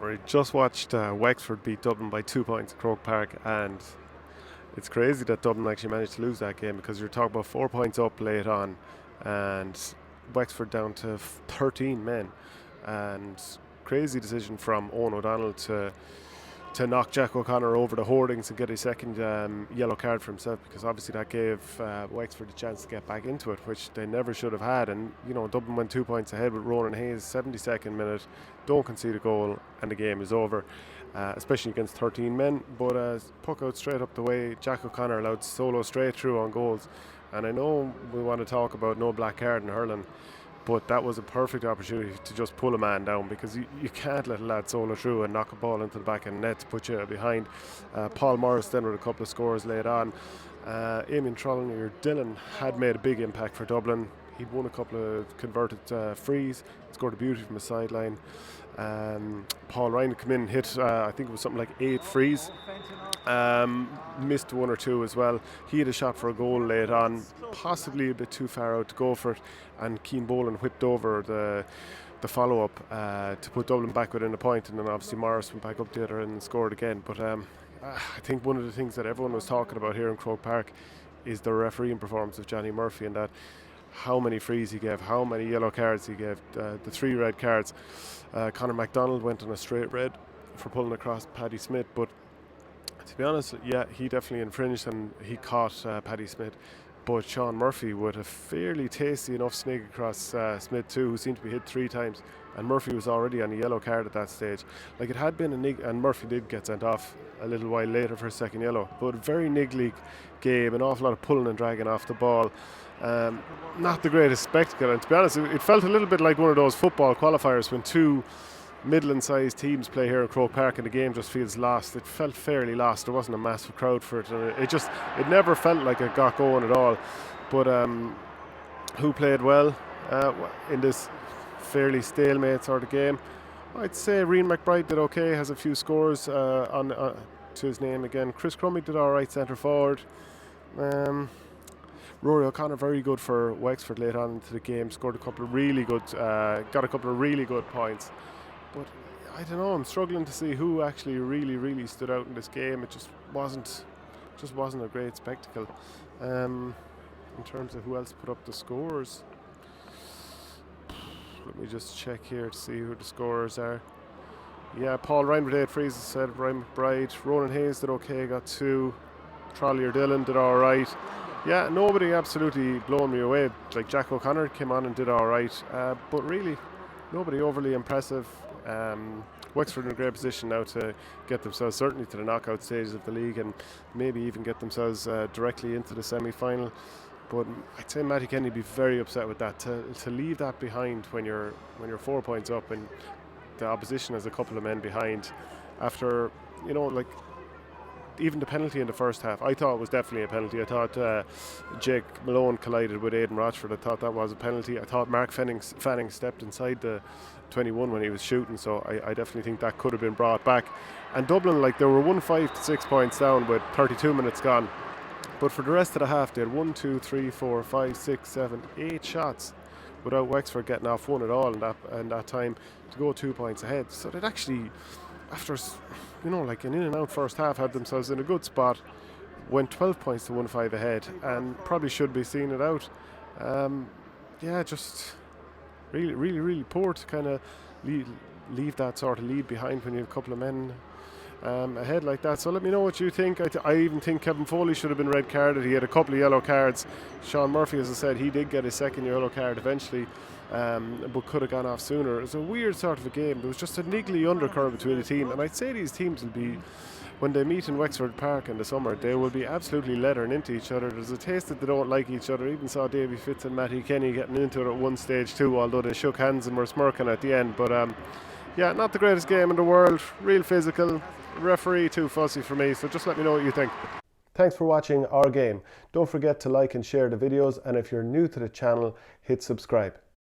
We just watched Wexford beat Dublin by 2 points at Croke Park, and it's crazy that Dublin actually managed to lose that game because you're talking about 4 points up late on, and Wexford down to 13 men, and crazy decision from Owen O'Donnell to knock Jack O'Connor over the hoardings and get a second yellow card for himself, because obviously that gave Wexford a chance to get back into it, which they never should have had. And Dublin went 2 points ahead with Ronan Hayes, 72nd minute, don't concede a goal, and the game is over, especially against 13 men. But puck out straight up the way, Jack O'Connor allowed solo straight through on goals. And I know we want to talk about no black card in hurling, but that was a perfect opportunity to just pull a man down, because you can't let a lad solo through and knock a ball into the back of the net to put you behind. Paul Morris then with a couple of scores late on. Eamon Trollner Dillon had made a big impact for Dublin. He'd won a couple of converted frees, scored a beauty from the sideline. Paul Ryan had come in and hit, I think it was something like 8 frees. Missed one or two as well. He had a shot for a goal late on, possibly a bit too far out to go for it, and Keane Boland whipped over the follow-up to put Dublin back within a point, and then obviously Morris went back up the other end and scored again. But I think one of the things that everyone was talking about here in Croke Park is the refereeing performance of Johnny Murphy, and that how many frees he gave, how many yellow cards he gave, the 3 red cards. Conor MacDonald went on a straight red for pulling across Paddy Smith, but to be honest, yeah, he definitely infringed and he caught Paddy Smith. But Sean Murphy with a fairly tasty enough snig across Smith too, who seemed to be hit 3 times, and Murphy was already on a yellow card at that stage. Like, it had been and Murphy did get sent off a little while later for his second yellow, but a very niggly game, an awful lot of pulling and dragging off the ball. Not the greatest spectacle, and to be honest, it felt a little bit like one of those football qualifiers when 2 Midland-sized teams play here at Croke Park and the game just feels lost. It felt fairly lost. There wasn't a massive crowd for it, and it never felt like it got going at all. But who played well in this fairly stalemate sort of game? I'd say Rian McBride did okay, has a few scores on to his name again. Chris Crummy did all right centre forward. Rory O'Connor very good for Wexford late on into the game, scored a couple of really good, got a couple of really good points. But I don't know, I'm struggling to see who actually really stood out in this game. It just wasn't a great spectacle. In terms of who else put up the scores, let me just check here to see who the scorers are. Yeah, Paul Ryan with 8 frees, as I said. Ryan McBride, Ronan Hayes did okay, got 2. Trollier Dillon did all right. Yeah, nobody absolutely blowing me away. Like, Jack O'Connor came on and did all right, but really nobody overly impressive. Wexford in a great position now to get themselves certainly to the knockout stages of the league, and maybe even get themselves directly into the semi-final. But I'd say Matty Kenny would be very upset with that, to leave that behind when you're 4 points up and the opposition has a couple of men behind. After, like, even the penalty in the first half, I thought it was definitely a penalty. I thought Jake Malone collided with Aidan Rochford. I thought that was a penalty. I thought Mark Fanning stepped inside the 21 when he was shooting, so I definitely think that could have been brought back. And Dublin, like, they were 1-5 to 6 points down with 32 minutes gone, but for the rest of the half they had 1, 2, 3, 4, 5, 6, 7, 8 shots without Wexford getting off one at all in that time to go 2 points ahead. So they'd actually, after like an in and out first half, had themselves in a good spot, went 12 points to 1-5 ahead, and probably should be seeing it out. Just really poor to kind of leave that sort of lead behind when you have a couple of men ahead like that. So let me know what you think. I even think Kevin Foley should have been red carded. He had a couple of yellow cards. Sean Murphy, as I said, he did get his second yellow card eventually, but could have gone off sooner. It was a weird sort of a game. There was just a niggly undercurrent between the team, and I'd say these teams will be, when they meet in Wexford Park in the summer, they will be absolutely leathering into each other. There's a taste that they don't like each other. Even saw Davy Fitz and Matty Kenny getting into it at one stage too, although they shook hands and were smirking at the end. But not the greatest game in the world. Real physical. Referee too fussy for me, so just let me know what you think. Thanks for watching Our Game. Don't forget to like and share the videos, and if you're new to the channel, hit subscribe.